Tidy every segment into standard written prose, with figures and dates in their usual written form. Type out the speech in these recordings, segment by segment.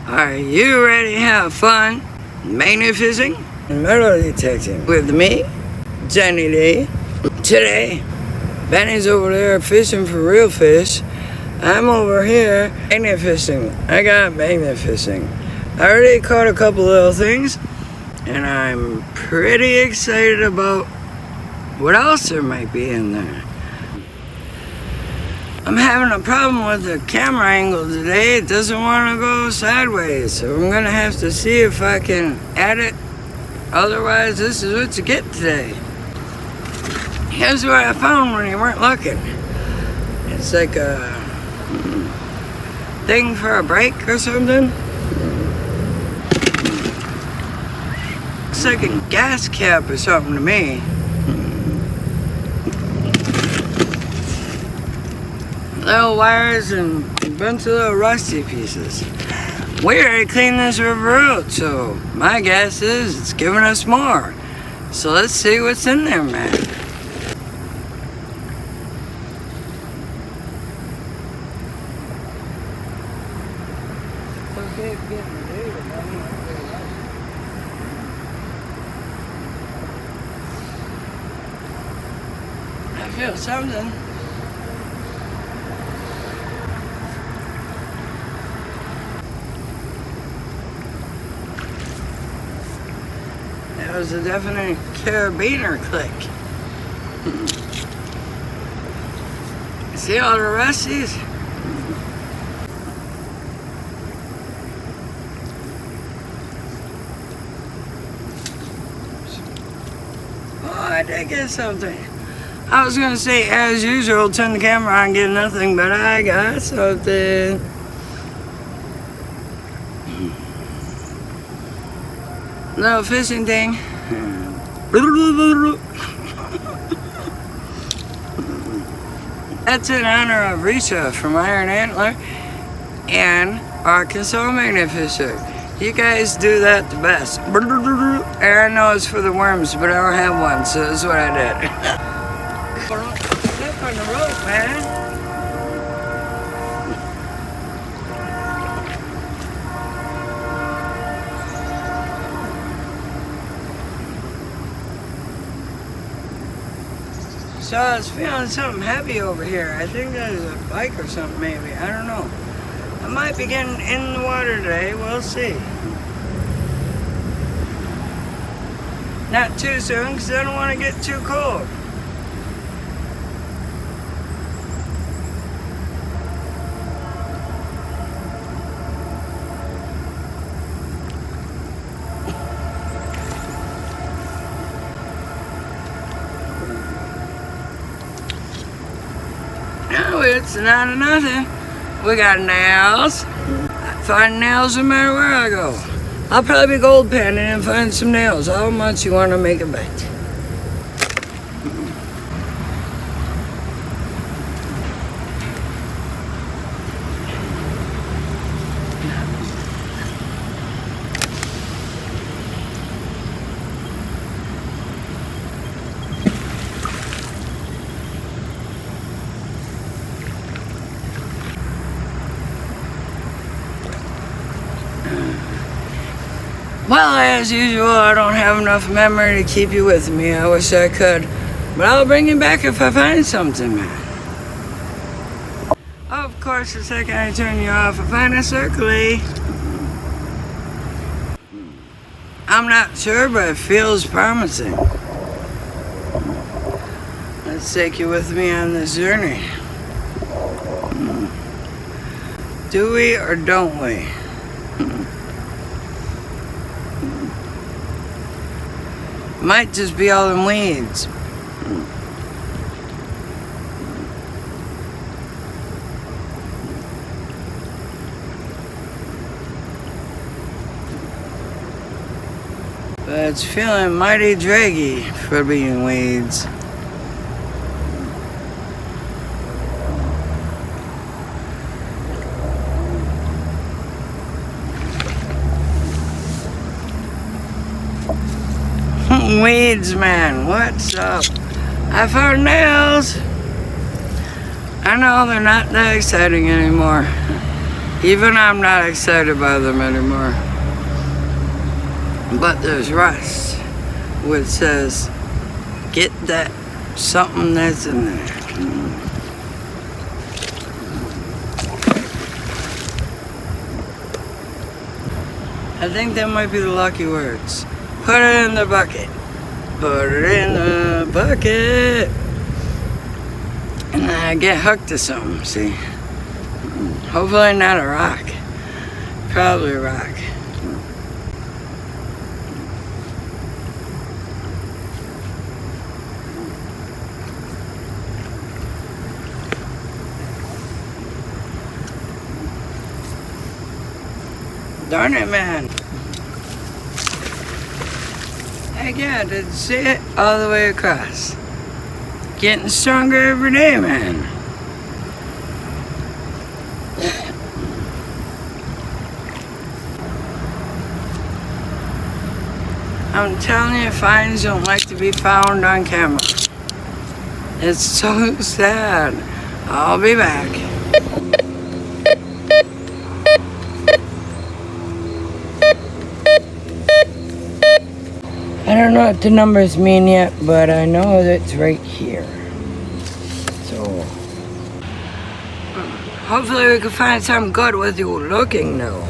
Are you ready to have fun magnet fishing and metal detecting with me, Johnny D? Today, Benny's over there fishing for real fish. I'm over here magnet fishing. I got magnet fishing. I already caught a couple little things, and I'm pretty excited about what else there might be in there. I'm having a problem with the camera angle today. It doesn't want to go sideways, so I'm gonna have to see if I can add it. Otherwise, this is what you get today. Here's what I found when you weren't looking. It's like a thing for a brake or something. Looks like a gas cap or something to me. Little wires and a bunch of little rusty pieces. We already cleaned this river out, so my guess is it's giving us more. So let's see what's in there, man. Okay, getting ready, I feel something. That was a definite carabiner click. See all the rusties? Oh, I did get something. I was gonna say, as usual, turn the camera on and get nothing, but I got something. Little fishing thing. That's in honor of Risha from Iron Antler and Arkansas Magnet Fisher. You guys do that the best. And I know it's for the worms, but I don't have one, so that's what I did. Step on the rope, man. So I was feeling something heavy over here. I think there's a bike or something maybe. I don't know. I might be getting in the water today. We'll see. Not too soon because I don't want to get too cold. No, it's not nothing. We got nails. I find nails no matter where I go. I'll probably be gold panning and find some nails. How much you want to make a bet? Well, as usual, I don't have enough memory to keep you with me. I wish I could. But I'll bring you back if I find something, man. Of course, the second I turn you off, I find a circly. I'm not sure, but it feels promising. Let's take you with me on this journey. Do we or don't we? Might just be all them weeds. But it's feeling mighty draggy for being weeds. Weeds, man, what's up? I found nails. I know they're not that exciting anymore. Even I'm not excited by them anymore. But there's Russ, which says, get that something that's in there. I think that might be the lucky words. Put it in the bucket. Put it in the bucket. And then I get hooked to something, see? Hopefully not a rock. Probably a rock. Darn it, man. Heck yeah, did you see it? All the way across. Getting stronger every day, man. I'm telling you, finds don't like to be found on camera. It's so sad. I'll be back. I don't know what the numbers mean yet, but I know that it's right here. So, hopefully we can find something good with you looking now.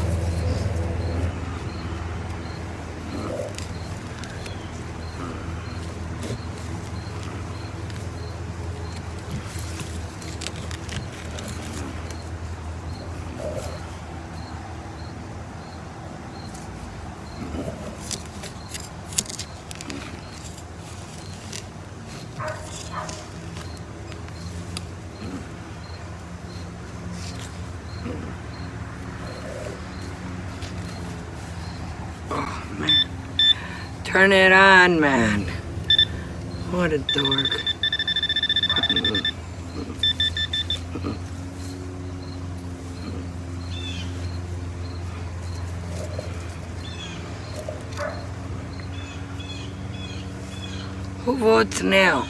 Oh man, turn it on, man. What a dork. Who votes now?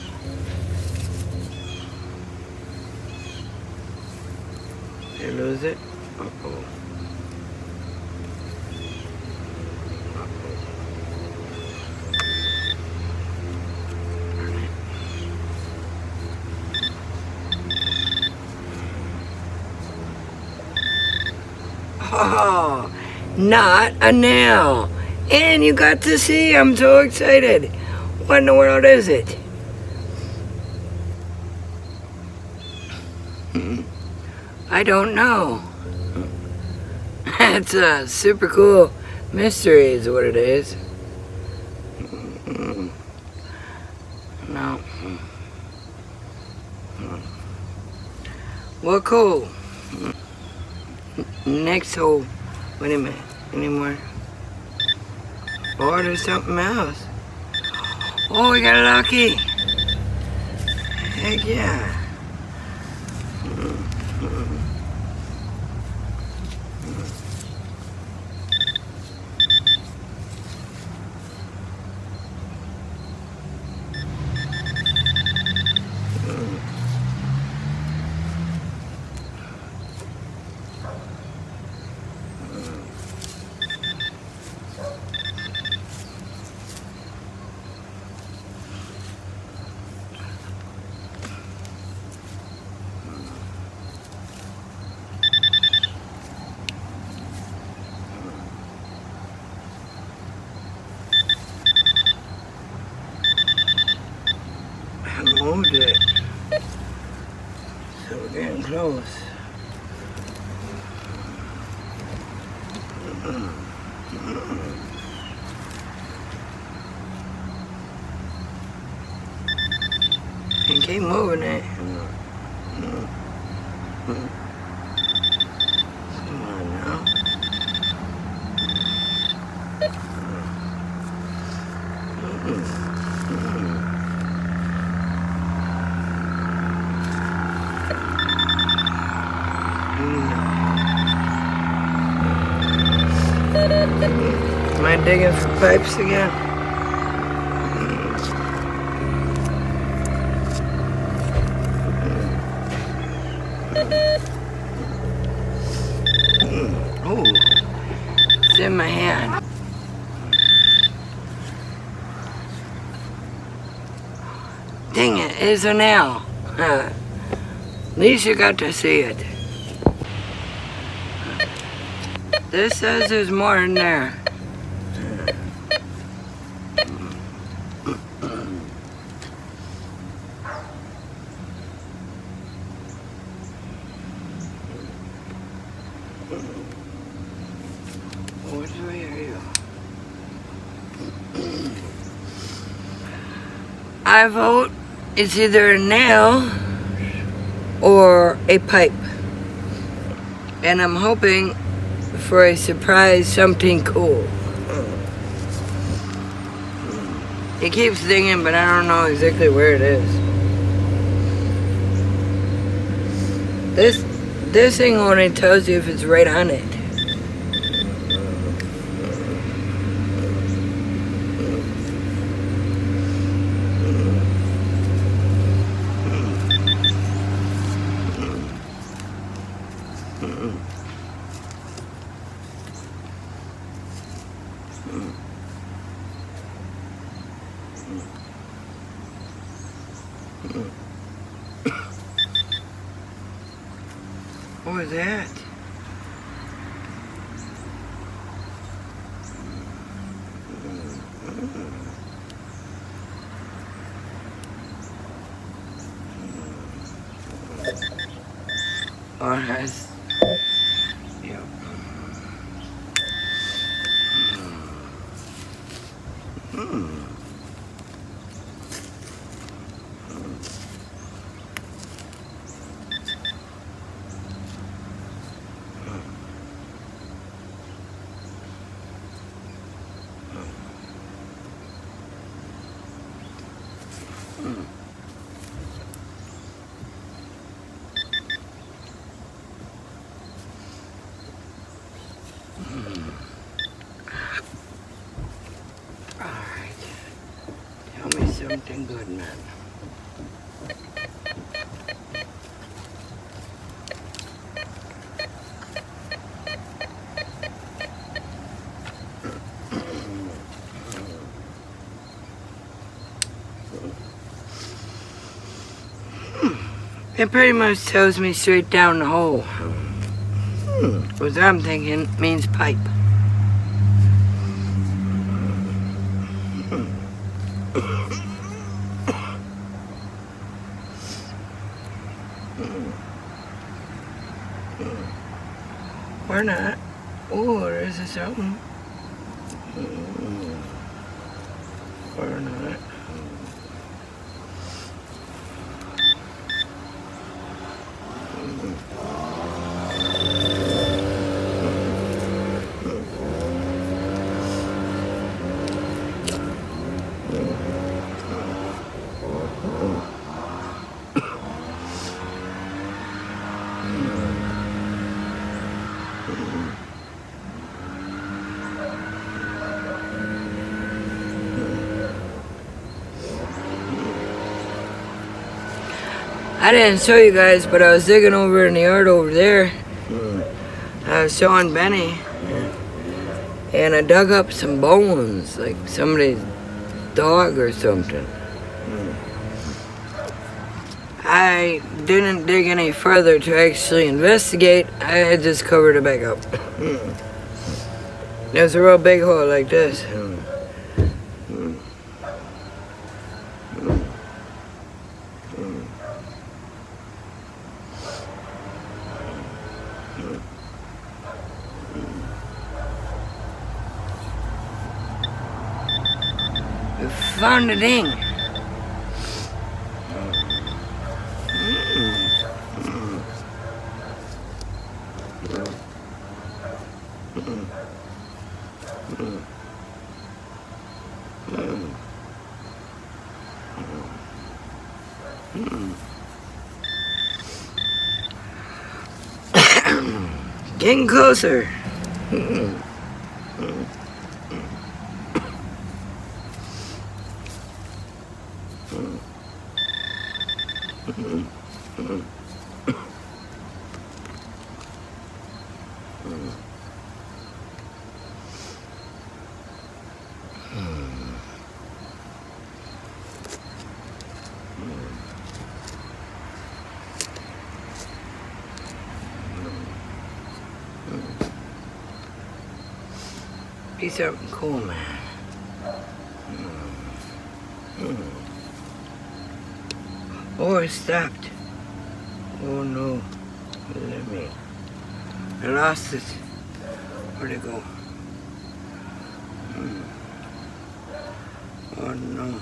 Did you lose it? Uh-oh. Oh, not a nail. And you got to see, I'm so excited. What in the world is it? I don't know. It's a super cool mystery is what it is. No. Well, cool. Next hole. Wait a minute. Any more? Or there's something else. Oh, we got lucky. Heck yeah. I moved it. So we're getting close. And keep moving it. Come on now. Am I digging for pipes again? It's in my hand. Dang it, it's a nail. At least you got to see it. This says there's more in there. Which way are you? I vote it's either a nail or a pipe. And I'm hoping for a surprise something cool. It keeps dinging, but I don't know exactly where it is. This thing only tells you if it's right on it. What was that? Oh, that's... Yep. Alright. Tell me something good, man. It pretty much tells me straight down the hole. What I'm thinking means pipe. Or not. Oh, there's something. Or not. I didn't show you guys, but I was digging over in the yard over there. I was showing Benny, and I dug up some bones, like somebody's dog or something. I didn't dig any further to actually investigate. I just covered it back up. There's a real big hole like this. We found a ding. Getting closer. Be something cool, man. Oh, it stopped. Oh no. Let me. I lost it. Where'd it go? Oh no.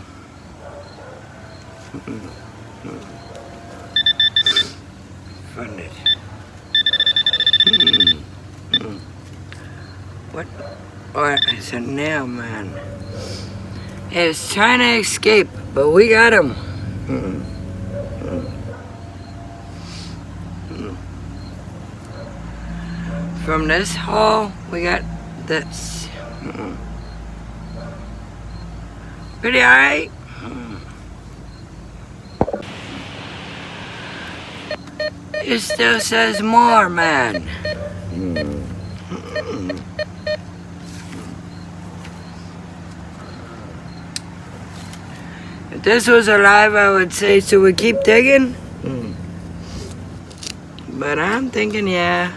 Found it. What? Oh, it's a nail, man. It's trying to escape, but we got him. From this hole, we got this. Pretty alright. It still says more, man. If this was alive, I would say, so we keep digging? But I'm thinking, yeah.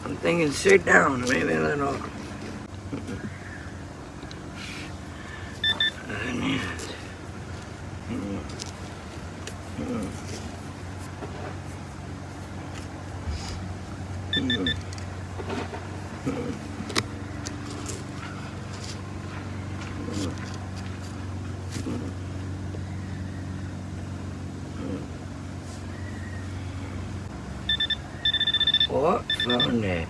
I'm thinking sit down, maybe a little. What? Found it.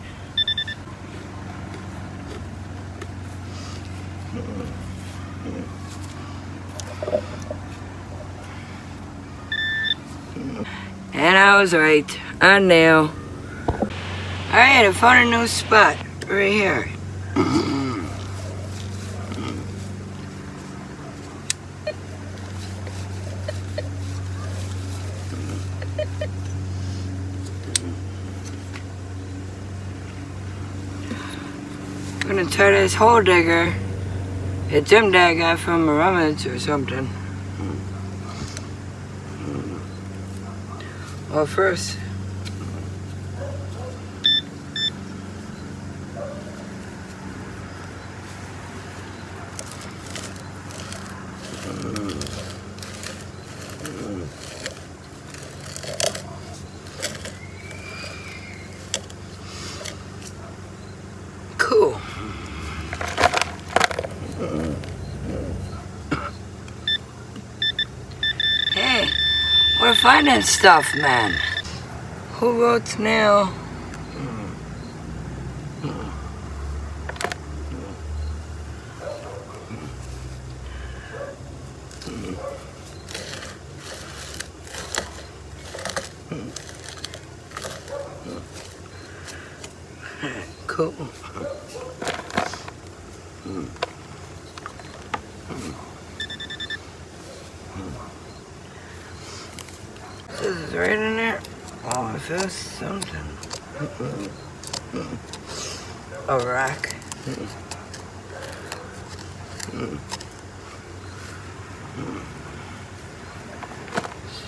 And I was right. A nail. Alright, I found a new spot. Right here. I'm gonna try this hole digger. It's him that I got from a rummage or something. Well, first, cool. Hey, we're finding stuff, man. Who votes now? Cool. This is right in there. Oh, I feel something. A rock.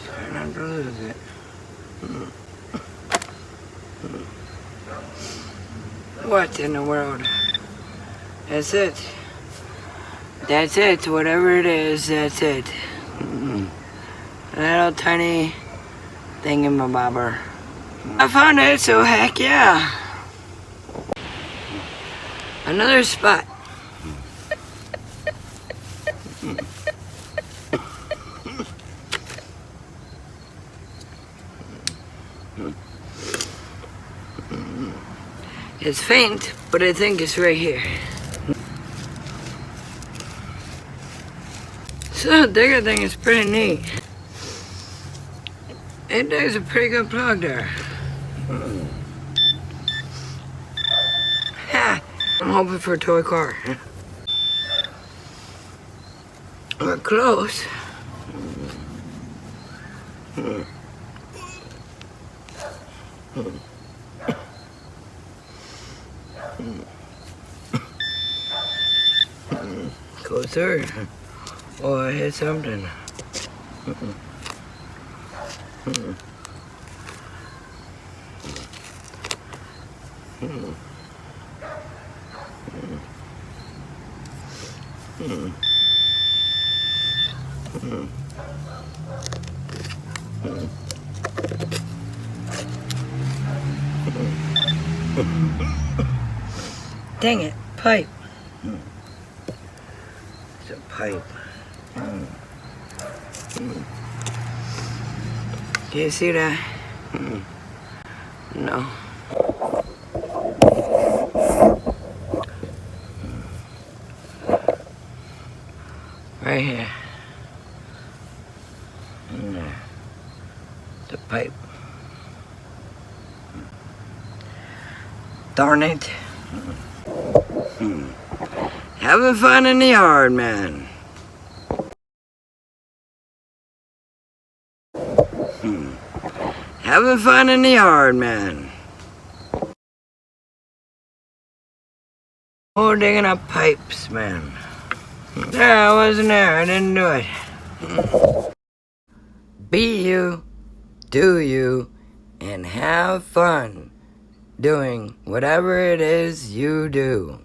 Try not to lose it. What in the world? That's it. That's it. Whatever it is, that's it. A little tiny thingamabobber. I found it, so heck yeah. Another spot. It's faint, but I think it's right here. So the digger thing is pretty neat. It does a pretty good plug there. Ha! I'm hoping for a toy car. We're close. Closer. Oh, I hit something. Dang it, pipe. It's a pipe. Can you see that? No. Right here. There. The pipe. Darn it. Having fun in the yard, man. Having fun in the yard, man. Oh, digging up pipes, man. There, I wasn't there. I didn't do it. Be you, do you, and have fun doing whatever it is you do.